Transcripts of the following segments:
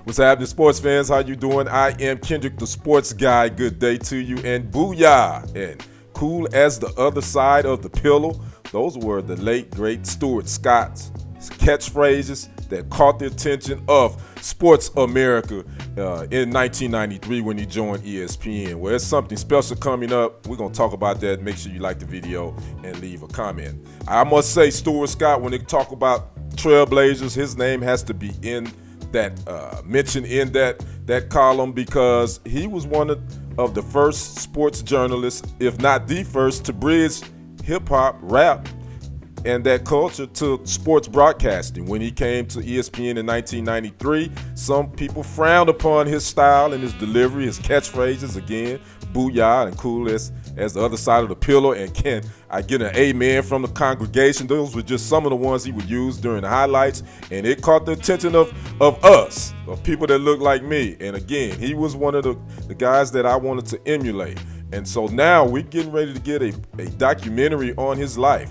What's happening, sports fans? How you doing? I am Kendrick, the sports guy. Good day to you. And BOO-YAA and Cool as the Other Side of the Pillow. Those were the late, great Stuart Scott's catchphrases that caught the attention of Sports America in 1993 when he joined ESPN. Well, there's something special coming up. We're going to talk about that. Make sure you like the video and leave a comment. I must say, Stuart Scott, when they talk about Trailblazers, his name has to be in that mentioned in that column, because he was one of the first sports journalists, if not the first, to bridge hip-hop, rap, and that culture to sports broadcasting. When he came to ESPN in 1993, some people frowned upon his style and his delivery, his catchphrases, again, BOO-YAA and Cool as the Other Side of the Pillow, and can I get an amen from the congregation? Those were just some of the ones he would use during the highlights, and it caught the attention of us, of people that look like me. And again, he was one of the guys that I wanted to emulate. And so now we're getting ready to get a documentary on his life.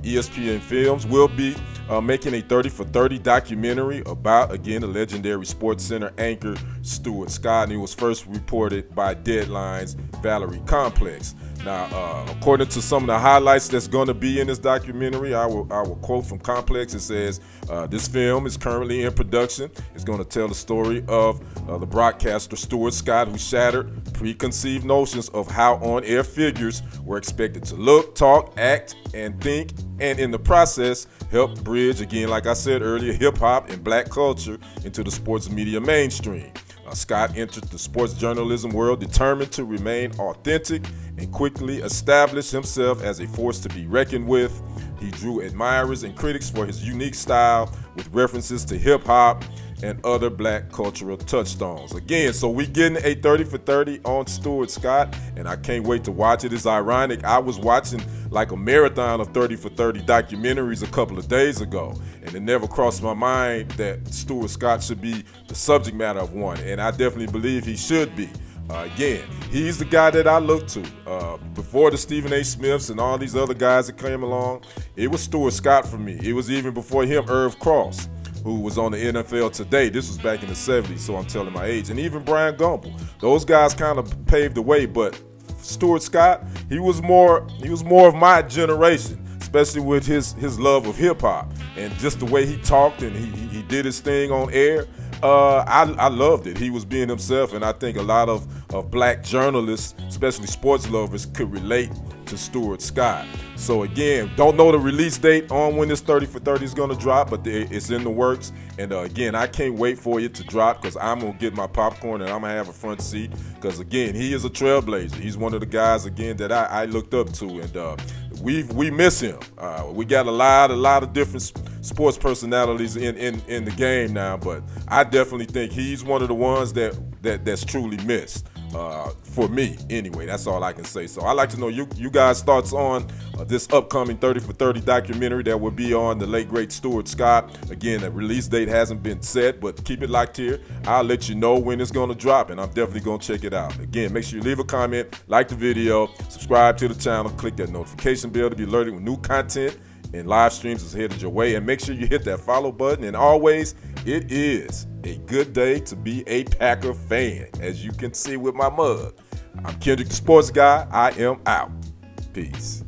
ESPN Films will be making a 30 for 30 documentary about, again, the legendary Sports Center anchor Stuart Scott, and it was first reported by Deadline's Valerie Complex. Now, according to some of the highlights that's going to be in this documentary, I will quote from Complex. It says, this film is currently in production. It's going to tell the story of the broadcaster Stuart Scott, who shattered preconceived notions of how on-air figures were expected to look, talk, act, and think, and in the process, help bridge, again, like I said earlier, hip-hop and black culture into the sports media mainstream. Scott entered the sports journalism world determined to remain authentic and quickly establish himself as a force to be reckoned with. He drew admirers and critics for his unique style with references to hip-hop and other black cultural touchstones. Again, so we getting a 30 for 30 on Stuart Scott, and I can't wait to watch it. It's ironic, I was watching like a marathon of 30 for 30 documentaries a couple of days ago, and it never crossed my mind that Stuart Scott should be the subject matter of one, and I definitely believe he should be. Again, he's the guy that I look to. Before the Stephen A. Smiths and all these other guys that came along, it was Stuart Scott for me. It was even before him, Irv Cross, who was on the NFL Today. This was back in the 70s, so I'm telling my age. And even Brian Gumbel. Those guys kind of paved the way, but Stuart Scott, he was more of my generation, especially with his love of hip-hop and just the way he talked and he did his thing on air. I loved it. He was being himself, and I think a lot of black journalists, especially sports lovers, could relate to Stuart Scott. So again, don't know the release date on when this 30 for 30 is going to drop, but it's in the works. And again, I can't wait for it to drop, because I'm going to get my popcorn and I'm going to have a front seat, because again, he is a trailblazer. He's one of the guys, again, that I looked up to, and we miss him. We got a lot of different sports personalities in the game now, but I definitely think he's one of the ones that's truly missed. For me, anyway, that's all I can say. So I'd like to know you guys' thoughts on this upcoming 30 for 30 documentary that will be on the late, great Stuart Scott. Again, the release date hasn't been set, but keep it locked here. I'll let you know when it's going to drop, and I'm definitely going to check it out. Again, make sure you leave a comment, like the video, subscribe to the channel, click that notification bell to be alerted when new content and live streams is headed your way, and make sure you hit that follow button. And always, it is a good day to be a Packer fan, as you can see with my mug. I'm Kendrick, the sports guy. I am out. Peace.